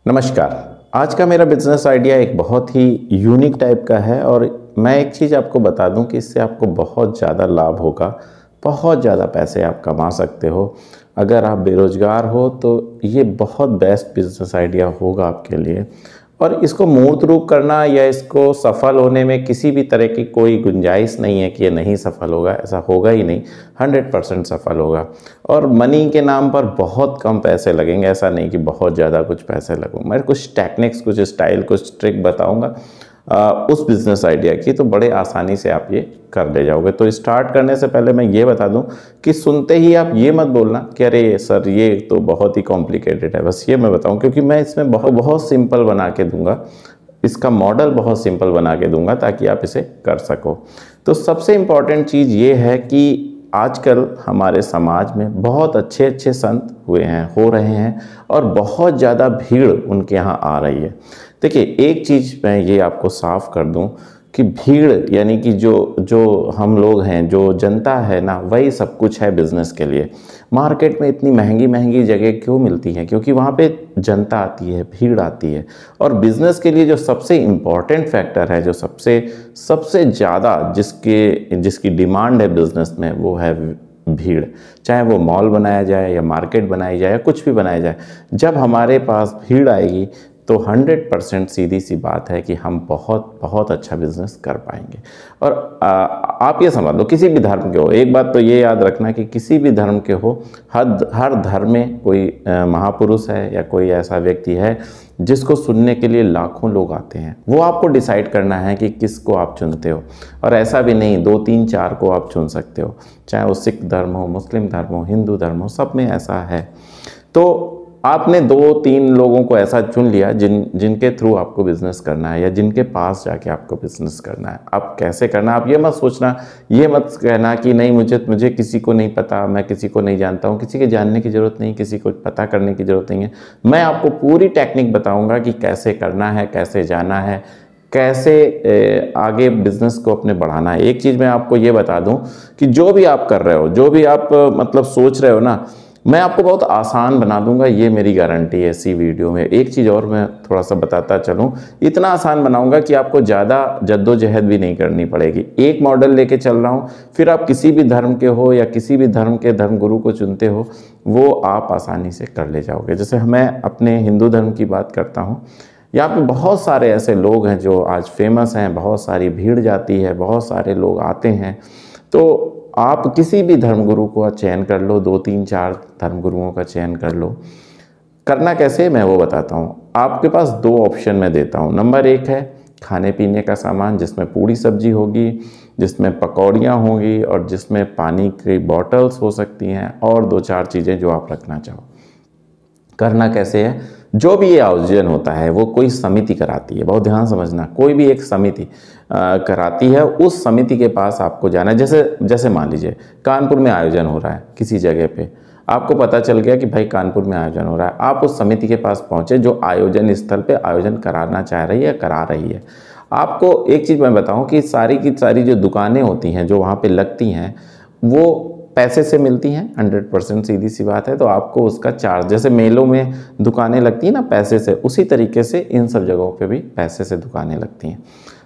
नमस्कार। आज का मेरा बिजनेस आइडिया एक बहुत ही यूनिक टाइप का है और मैं एक चीज़ आपको बता दूं कि इससे आपको बहुत ज़्यादा लाभ होगा, बहुत ज़्यादा पैसे आप कमा सकते हो। अगर आप बेरोज़गार हो तो ये बहुत बेस्ट बिजनेस आइडिया होगा आपके लिए। और इसको मूर्त रूप करना या इसको सफल होने में किसी भी तरह की कोई गुंजाइश नहीं है कि ये नहीं सफल होगा, ऐसा होगा ही नहीं। 100% सफल होगा। और मनी के नाम पर बहुत कम पैसे लगेंगे, ऐसा नहीं कि बहुत ज़्यादा कुछ पैसे लगेंगे। मैं कुछ टेक्निक्स, कुछ स्टाइल, कुछ ट्रिक बताऊंगा उस बिज़नेस आइडिया की, तो बड़े आसानी से आप ये कर ले जाओगे। तो स्टार्ट करने से पहले मैं ये बता दूं कि सुनते ही आप ये मत बोलना कि अरे सर ये तो बहुत ही कॉम्प्लिकेटेड है। बस ये मैं बताऊं क्योंकि मैं इसमें बहुत बहुत सिंपल बना के दूंगा, इसका मॉडल बहुत सिंपल बना के दूंगा ताकि आप इसे कर सको। तो सबसे इम्पॉर्टेंट चीज़ ये है कि आजकल हमारे समाज में बहुत अच्छे अच्छे संत हुए हैं, हो रहे हैं और बहुत ज़्यादा भीड़ उनके यहाँ आ रही है। देखिए, एक चीज़ मैं ये आपको साफ कर दूं कि भीड़ यानी कि जो हम लोग हैं, जो जनता है ना, वही सब कुछ है बिज़नेस के लिए। मार्केट में इतनी महंगी महंगी जगह क्यों मिलती हैं? क्योंकि वहाँ पे जनता आती है, भीड़ आती है। और बिज़नेस के लिए जो सबसे इम्पॉर्टेंट फैक्टर है, जो सबसे ज़्यादा जिसकी डिमांड है बिज़नेस में, वो है भीड़। चाहे वो मॉल बनाया जाए या मार्केट बनाई जाए या कुछ भी बनाया जाए, जब हमारे पास भीड़ आएगी तो 100% सीधी सी बात है कि हम बहुत बहुत अच्छा बिजनेस कर पाएंगे। और आप ये समझ लो, किसी भी धर्म के हो, एक बात तो ये याद रखना कि किसी भी धर्म के हो, हर धर्म में कोई महापुरुष है या कोई ऐसा व्यक्ति है जिसको सुनने के लिए लाखों लोग आते हैं। वो आपको डिसाइड करना है कि किसको आप चुनते हो। और ऐसा भी नहीं 2 3 4 को आप चुन सकते हो, चाहे वो सिख धर्म हो, मुस्लिम धर्म हो, हिंदू धर्म हो, सब में ऐसा है। तो आपने 2-3 लोगों को ऐसा चुन लिया जिनके थ्रू आपको बिजनेस करना है या जिनके पास जाके आपको बिजनेस करना है। अब कैसे करना, आप ये मत सोचना, ये मत कहना कि नहीं मुझे किसी को नहीं पता, मैं किसी को नहीं जानता हूँ। किसी के जानने की ज़रूरत नहीं, किसी को पता करने की ज़रूरत नहीं है। मैं आपको पूरी टेक्निक बताऊँगा कि कैसे करना है, कैसे जाना है, कैसे आगे बिजनेस को अपने बढ़ाना है। एक चीज़ मैं आपको ये बता दूं कि जो भी आप कर रहे हो, जो भी आप मतलब सोच रहे हो ना, मैं आपको बहुत आसान बना दूंगा, ये मेरी गारंटी है इसी वीडियो में। एक चीज़ और मैं थोड़ा सा बताता चलूं, इतना आसान बनाऊंगा कि आपको ज़्यादा जद्दोजहद भी नहीं करनी पड़ेगी। एक मॉडल लेके चल रहा हूं, फिर आप किसी भी धर्म के हो या किसी भी धर्म के धर्मगुरु को चुनते हो, वो आप आसानी से कर ले जाओगे। जैसे मैं अपने हिंदू धर्म की बात करता हूँ, यहाँ पे बहुत सारे ऐसे लोग हैं जो आज फेमस हैं, बहुत सारी भीड़ जाती है, बहुत सारे लोग आते हैं। तो आप किसी भी धर्मगुरु का चयन कर लो, 2 3 4 धर्मगुरुओं का चयन कर लो। करना कैसे मैं वो बताता हूँ। आपके पास 2 ऑप्शन मैं देता हूँ। नंबर 1 है खाने पीने का सामान, जिसमें पूड़ी सब्जी होगी, जिसमें पकौड़ियाँ होंगी और जिसमें पानी की बॉटल्स हो सकती हैं और 2-4 चीज़ें जो आप रखना चाहो। करना कैसे है, जो भी ये आयोजन होता है वो कोई समिति कराती है, बहुत ध्यान समझना, कोई भी एक समिति कराती है। उस समिति के पास आपको जाना है। जैसे मान लीजिए कानपुर में आयोजन हो रहा है किसी जगह पे, आपको पता चल गया कि भाई कानपुर में आयोजन हो रहा है। आप उस समिति के पास पहुंचे जो आयोजन स्थल पे आयोजन कराना चाह रही है, करा रही है। आपको एक चीज़ मैं बताऊं कि सारी की सारी जो दुकानें होती हैं जो वहाँ पे लगती हैं, वो पैसे से मिलती हैं, 100% सीधी सी बात है। तो आपको उसका चार्ज, जैसे मेलों में दुकानें लगती हैं ना पैसे से, उसी तरीके से इन सब जगहों पे भी पैसे से दुकानें लगती हैं।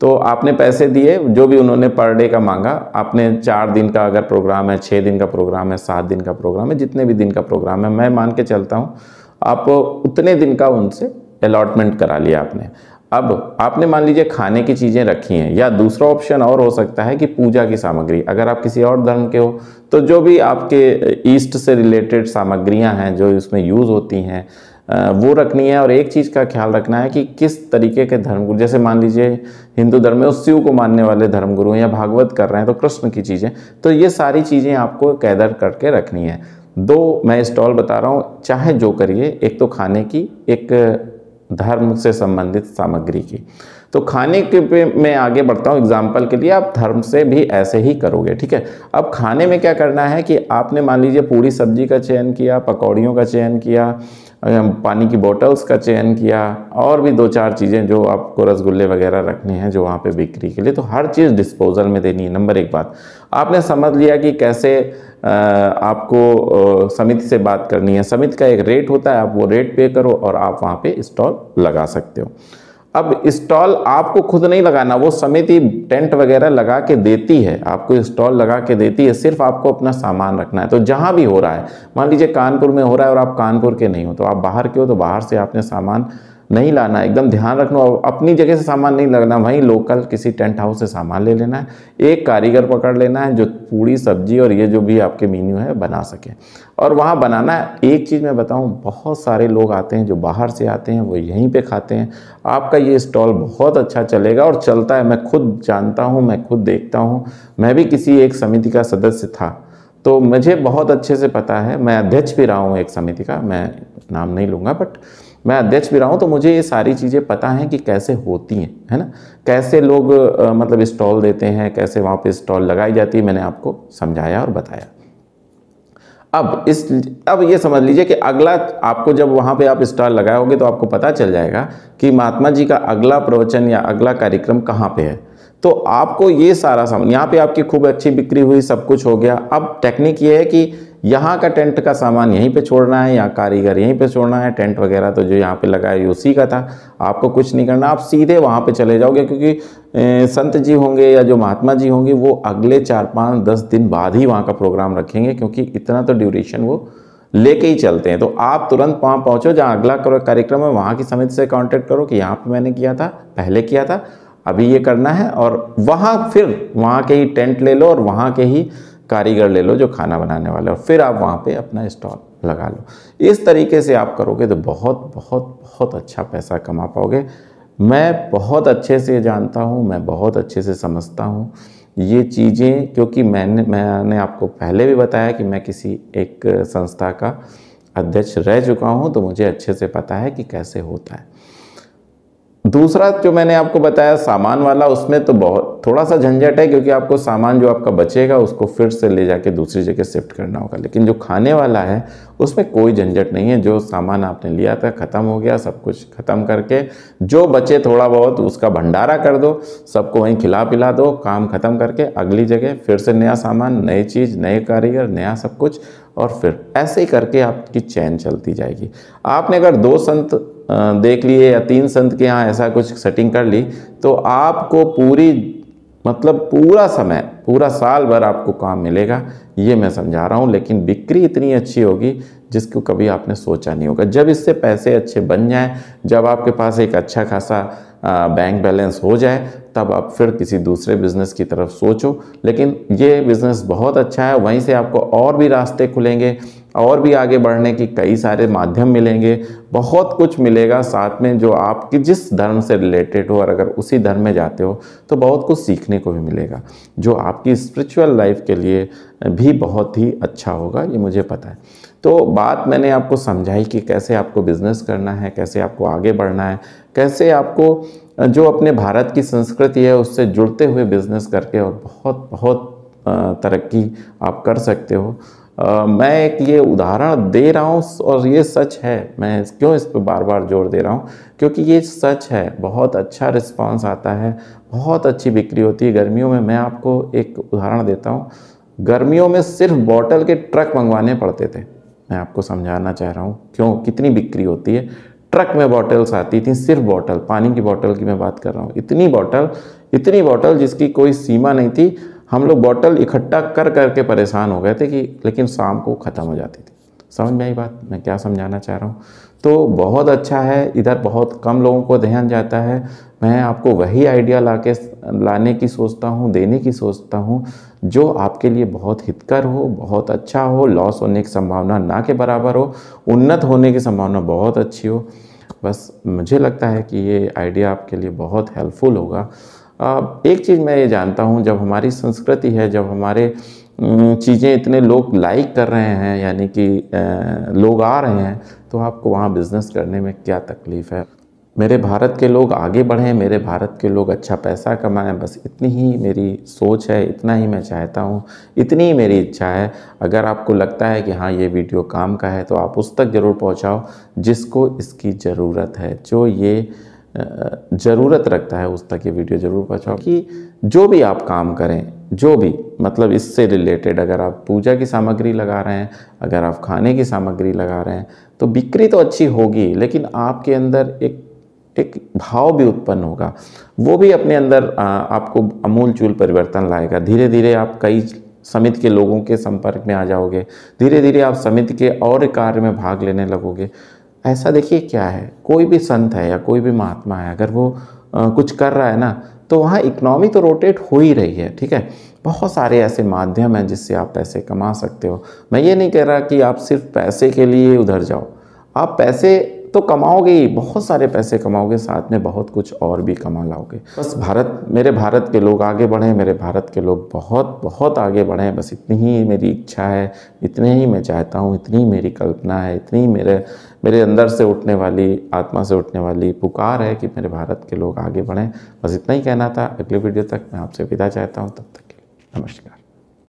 तो आपने पैसे दिए, जो भी उन्होंने पर डे का मांगा, आपने 4 दिन का अगर प्रोग्राम है, 6 दिन का प्रोग्राम है, 7 दिन का प्रोग्राम है, जितने भी दिन का प्रोग्राम है, मैं मान के चलता हूँ आप उतने दिन का उनसे अलॉटमेंट करा लिया आपने। अब आपने मान लीजिए खाने की चीज़ें रखी हैं, या दूसरा ऑप्शन और हो सकता है कि पूजा की सामग्री, अगर आप किसी और धर्म के हो तो जो भी आपके ईस्ट से रिलेटेड सामग्रियां हैं जो इसमें यूज़ होती हैं वो रखनी है। और एक चीज़ का ख्याल रखना है कि किस तरीके के धर्मगुरु, जैसे मान लीजिए हिंदू धर्म में उस शिव को मानने वाले धर्मगुरु हैं या भागवत कर रहे हैं तो कृष्ण की चीज़ें, तो ये सारी चीज़ें आपको कैदर करके रखनी है। 2 मैं स्टॉल बता रहा हूँ, चाहे जो करिए, एक तो खाने की, एक धर्म से संबंधित सामग्री की। तो खाने के पे मैं आगे बढ़ता हूँ एग्जाम्पल के लिए, आप धर्म से भी ऐसे ही करोगे, ठीक है। अब खाने में क्या करना है कि आपने मान लीजिए पूरी सब्जी का चयन किया, पकौड़ियों का चयन किया, पानी की बोतल्स का चयन किया और भी 2-4 चीज़ें जो आपको रसगुल्ले वगैरह रखने हैं जो वहाँ पे बिक्री के लिए, तो हर चीज़ डिस्पोजल में देनी है, नंबर 1 बात। आपने समझ लिया कि कैसे आपको समिति से बात करनी है। समिति का एक रेट होता है, आप वो रेट पे करो और आप वहाँ पे स्टॉल लगा सकते हो। अब स्टॉल आपको खुद नहीं लगाना, वो समिति टेंट वगैरह लगा के देती है, आपको स्टॉल लगा के देती है, सिर्फ आपको अपना सामान रखना है। तो जहाँ भी हो रहा है, मान लीजिए कानपुर में हो रहा है और आप कानपुर के नहीं हो, तो आप बाहर के हो, तो बाहर से आपने सामान नहीं लाना है, एकदम ध्यान रखना, अपनी जगह से सामान नहीं लगना, वहीं लोकल किसी टेंट हाउस से सामान ले लेना है। एक कारीगर पकड़ लेना है जो पूड़ी सब्जी और ये जो भी आपके मेन्यू है बना सके, और वहाँ बनाना है। एक चीज़ मैं बताऊँ, बहुत सारे लोग आते हैं जो बाहर से आते हैं, वो यहीं पे खाते हैं। आपका ये स्टॉल बहुत अच्छा चलेगा और चलता है, मैं खुद जानता हूँ, मैं खुद देखता हूँ। मैं भी किसी एक समिति का सदस्य था, तो मुझे बहुत अच्छे से पता है। मैं अध्यक्ष भी रहा हूँ एक समिति का, मैं नाम नहीं लूँगा, बट मैं अध्यक्ष भी रहा हूँ, तो मुझे ये सारी चीज़ें पता हैं कि कैसे होती हैं, है ना, कैसे लोग मतलब स्टॉल देते हैं, कैसे वहाँ पे स्टॉल लगाई जाती है, मैंने आपको समझाया और बताया। अब ये समझ लीजिए कि अगला आपको जब वहाँ पे आप स्टॉल लगाओगे तो आपको पता चल जाएगा कि महात्मा जी का अगला प्रवचन या अगला कार्यक्रम कहाँ पे है। तो आपको ये सारा सामान, यहाँ पे आपकी खूब अच्छी बिक्री हुई, सब कुछ हो गया। अब टेक्निक ये है कि यहाँ का टेंट का सामान यहीं पे छोड़ना है, या कारीगर यहीं पे छोड़ना है, टेंट वगैरह तो जो यहाँ पे लगाया उसी का था, आपको कुछ नहीं करना, आप सीधे वहाँ पे चले जाओगे। क्योंकि संत जी होंगे या जो महात्मा जी होंगे वो अगले 4-5-10 दिन बाद ही वहाँ का प्रोग्राम रखेंगे, क्योंकि इतना तो ड्यूरेशन वो लेके ही चलते हैं। तो आप तुरंत वहाँ पहुँचो जहाँ अगला कार्यक्रम है, वहाँ की समिति से कॉन्टेक्ट करो कि यहाँ पर मैंने किया था, पहले किया था, अभी ये करना है, और वहाँ फिर वहाँ के ही टेंट ले लो और वहाँ के ही कारीगर ले लो जो खाना बनाने वाले, और फिर आप वहाँ पे अपना स्टॉल लगा लो। इस तरीके से आप करोगे तो बहुत बहुत बहुत अच्छा पैसा कमा पाओगे। मैं बहुत अच्छे से जानता हूँ, मैं बहुत अच्छे से समझता हूँ ये चीज़ें, क्योंकि मैंने आपको पहले भी बताया कि मैं किसी एक संस्था का अध्यक्ष रह चुका हूँ, तो मुझे अच्छे से पता है कि कैसे होता है। दूसरा जो मैंने आपको बताया सामान वाला, उसमें तो बहुत थोड़ा सा झंझट है, क्योंकि आपको सामान जो आपका बचेगा उसको फिर से ले जाके दूसरी जगह शिफ्ट करना होगा। लेकिन जो खाने वाला है उसमें कोई झंझट नहीं है। जो सामान आपने लिया था ख़त्म हो गया, सब कुछ ख़त्म करके जो बचे थोड़ा बहुत उसका भंडारा कर दो, सबको वहीं खिला पिला दो, काम ख़त्म करके अगली जगह फिर से नया सामान, नई चीज़, नए कारीगर, नया सब कुछ, और फिर ऐसे ही करके आपकी चैन चलती जाएगी। आपने अगर 2 संत देख लिए या 3 संत के यहाँ ऐसा कुछ सेटिंग कर ली, तो आपको पूरा समय, पूरा साल भर आपको काम मिलेगा, ये मैं समझा रहा हूँ। लेकिन बिक्री इतनी अच्छी होगी जिसको कभी आपने सोचा नहीं होगा। जब इससे पैसे अच्छे बन जाएं, जब आपके पास एक अच्छा खासा बैंक बैलेंस हो जाए, तब आप फिर किसी दूसरे बिज़नेस की तरफ सोचो। लेकिन ये बिज़नेस बहुत अच्छा है, वहीं से आपको और भी रास्ते खुलेंगे, और भी आगे बढ़ने की कई सारे माध्यम मिलेंगे, बहुत कुछ मिलेगा साथ में, जो आपकी जिस धर्म से रिलेटेड हो, और अगर उसी धर्म में जाते हो तो बहुत कुछ सीखने को भी मिलेगा, जो आपकी स्पिरिचुअल लाइफ के लिए भी बहुत ही अच्छा होगा, ये मुझे पता है। तो बात मैंने आपको समझाई कि कैसे आपको बिज़नेस करना है, कैसे आपको आगे बढ़ना है, कैसे आपको जो अपने भारत की संस्कृति है उससे जुड़ते हुए बिज़नेस करके और बहुत बहुत तरक्की आप कर सकते हो। मैं एक ये उदाहरण दे रहा हूँ और ये सच है। मैं क्यों इस पर बार बार जोर दे रहा हूँ, क्योंकि ये सच है। बहुत अच्छा रिस्पांस आता है, बहुत अच्छी बिक्री होती है। गर्मियों में मैं आपको एक उदाहरण देता हूँ, गर्मियों में सिर्फ बॉटल के ट्रक मंगवाने पड़ते थे। मैं आपको समझाना चाह रहा हूँ क्यों, कितनी बिक्री होती है। ट्रक में बॉटल्स आती थी, सिर्फ बॉटल, पानी की बॉटल की मैं बात कर रहा हूँ। इतनी बॉटल जिसकी कोई सीमा नहीं थी। हम लोग बॉटल इकट्ठा कर करके परेशान हो गए थे कि, लेकिन शाम को ख़त्म हो जाती थी। समझ में आई बात मैं क्या समझाना चाह रहा हूँ? तो बहुत अच्छा है, इधर बहुत कम लोगों को ध्यान जाता है। मैं आपको वही आइडिया लाने की सोचता हूँ, देने की सोचता हूँ, जो आपके लिए बहुत हितकर हो, बहुत अच्छा हो, लॉस होने की संभावना ना के बराबर हो, उन्नत होने की संभावना बहुत अच्छी हो। बस मुझे लगता है कि ये आइडिया आपके लिए बहुत हेल्पफुल होगा। एक चीज़ मैं ये जानता हूँ, जब हमारी संस्कृति है, जब हमारे चीज़ें इतने लोग लाइक कर रहे हैं, यानी कि लोग आ रहे हैं, तो आपको वहाँ बिज़नेस करने में क्या तकलीफ़ है? मेरे भारत के लोग आगे बढ़ें, मेरे भारत के लोग अच्छा पैसा कमाएं, बस इतनी ही मेरी सोच है, इतना ही मैं चाहता हूँ, इतनी ही मेरी इच्छा है। अगर आपको लगता है कि हाँ ये वीडियो काम का है, तो आप उस तक ज़रूर पहुँचाओ जिसको इसकी ज़रूरत है, जो ये ज़रूरत रखता है उस तक ये वीडियो ज़रूर पहुँचाओ। कि जो भी आप काम करें, जो भी मतलब इससे रिलेटेड, अगर आप पूजा की सामग्री लगा रहे हैं, अगर आप खाने की सामग्री लगा रहे हैं, तो बिक्री तो अच्छी होगी, लेकिन आपके अंदर एक भाव भी उत्पन्न होगा। वो भी अपने अंदर आपको अमूलचूल परिवर्तन लाएगा। धीरे धीरे आप कई समिति के लोगों के संपर्क में आ जाओगे, धीरे धीरे आप समिति के और कार्य में भाग लेने लगोगे। ऐसा देखिए क्या है, कोई भी संत है या कोई भी महात्मा है, अगर वो कुछ कर रहा है ना, तो वहाँ इकनॉमी तो रोटेट हो ही रही है। ठीक है, बहुत सारे ऐसे माध्यम हैं जिससे आप पैसे कमा सकते हो। मैं ये नहीं कह रहा कि आप सिर्फ पैसे के लिए उधर जाओ, आप पैसे तो कमाओगे ही, बहुत सारे पैसे कमाओगे, साथ में बहुत कुछ और भी कमा लाओगे। बस मेरे भारत के लोग आगे बढ़ें, मेरे भारत के लोग बहुत बहुत आगे बढ़ें, बस इतनी ही मेरी इच्छा है, इतने ही मैं चाहता हूँ, इतनी ही मेरी कल्पना है, इतनी ही मेरे अंदर से उठने वाली, आत्मा से उठने वाली पुकार है कि मेरे भारत के लोग आगे बढ़ें। बस इतना ही कहना था। अगले वीडियो तक मैं आपसे विदा चाहता हूँ, तब तक के लिए नमस्कार।